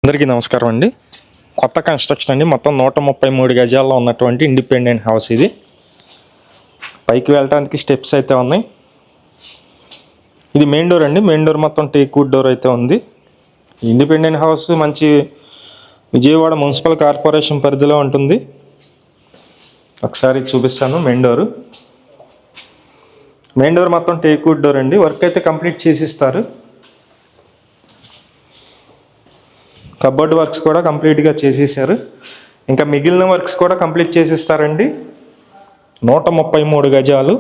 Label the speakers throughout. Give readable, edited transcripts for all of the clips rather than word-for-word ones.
Speaker 1: అందరికీ నమస్కారం అండి. కొత్త కన్స్ట్రక్షన్ అండి. మొత్తం 133 గజాల్లో ఉన్నటువంటి ఇండిపెండెంట్ హౌస్ ఇది. పైకి వెళ్ళడానికి స్టెప్స్ అయితే ఉన్నాయి. ఇది మెయిన్ డోర్ అండి. మెయిన్ డోర్ మొత్తం టేక్ వుడ్ డోర్ అయితే ఉంది. ఇండిపెండెంట్ హౌస్ మంచి విజయవాడ మున్సిపల్ కార్పొరేషన్ పరిధిలో ఉంటుంది. ఒకసారి చూపిస్తాను. మెయిన్ డోర్ మొత్తం టేక్ వుడ్ డోర్ అండి. వర్క్ అయితే కంప్లీట్ చేసిస్తారు. కబోర్డ్ వర్క్స్ కూడా కంప్లీట్గా చేసేసారు. ఇంకా మిగిలిన వర్క్స్ కూడా కంప్లీట్ చేసిస్తారండి. 133 గజాలు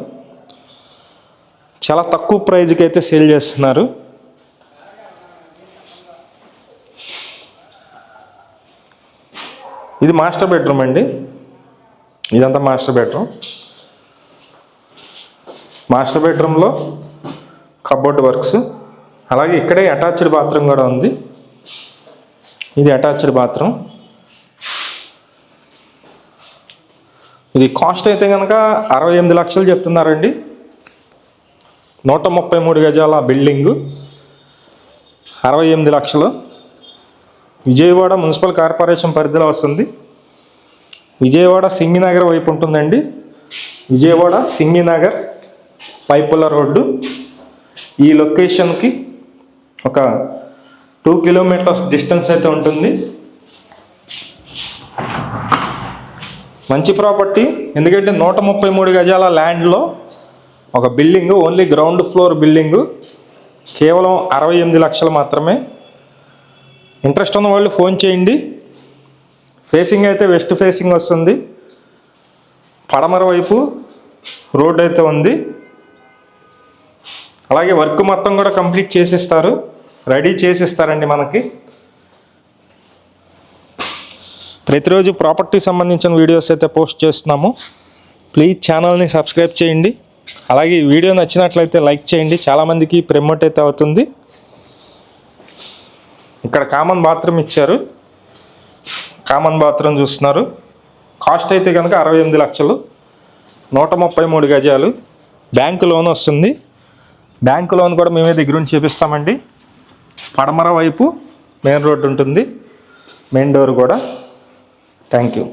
Speaker 1: చాలా తక్కువ ప్రైజ్కి అయితే సేల్ చేస్తున్నారు. ఇది మాస్టర్ బెడ్రూమ్ అండి. ఇదంతా మాస్టర్ బెడ్రూమ్లో కబోర్డ్ వర్క్స్, అలాగే ఇక్కడే అటాచ్డ్ బాత్రూమ్ కూడా ఉంది. ఇది అటాచ్డ్ బాత్రూమ్. ఇది కాస్ట్ అయితే కనుక 68 లక్షలు చెప్తున్నారండి. 133 గజాల బిల్డింగు 68 లక్షలు. విజయవాడ మున్సిపల్ కార్పొరేషన్ పరిధిలో వస్తుంది. విజయవాడ సింగినగర్ వైపు ఉంటుందండి. విజయవాడ సింగినగర్ పైపుల రోడ్డు. ఈ లొకేషన్కి ఒక 2 కిలోమీటర్స్ డిస్టెన్స్ అయితే ఉంటుంది. మంచి ప్రాపర్టీ. ఎందుకంటే 133 గజాల ల్యాండ్లో ఒక building, only ground floor building, కేవలం 68 లక్షలు మాత్రమే. ఇంట్రెస్ట్ ఉన్న వాళ్ళు ఫోన్ చేయండి. ఫేసింగ్ అయితే వెస్ట్ ఫేసింగ్ వస్తుంది. పడమర వైపు రోడ్ అయితే ఉంది. అలాగే వర్క్ మొత్తం కూడా కంప్లీట్ చేసిస్తారు, రెడీ చేసిస్తారండి. మనకి ప్రతిరోజు ప్రాపర్టీ సంబంధించిన వీడియోస్ అయితే పోస్ట్ చేస్తున్నాము. ప్లీజ్ ఛానల్ని సబ్స్క్రైబ్ చేయండి. అలాగే ఈ వీడియో నచ్చినట్లయితే లైక్ చేయండి. చాలామందికి ప్రమోట్ అయితే అవుతుంది. ఇక్కడ కామన్ బాత్రూమ్ ఇచ్చారు. కామన్ బాత్రూమ్ చూస్తున్నారు. కాస్ట్ అయితే కనుక 68 లక్షలు, 133 గజాలు. బ్యాంకు లోన్ వస్తుంది. బ్యాంకు లోన్ కూడా మేమే దగ్గరుండి చేపిస్తామండి. పడమర వైపు మెయిన్ రోడ్డు ఉంటుంది. మెయిన్ డోర్ కూడా. Thank you.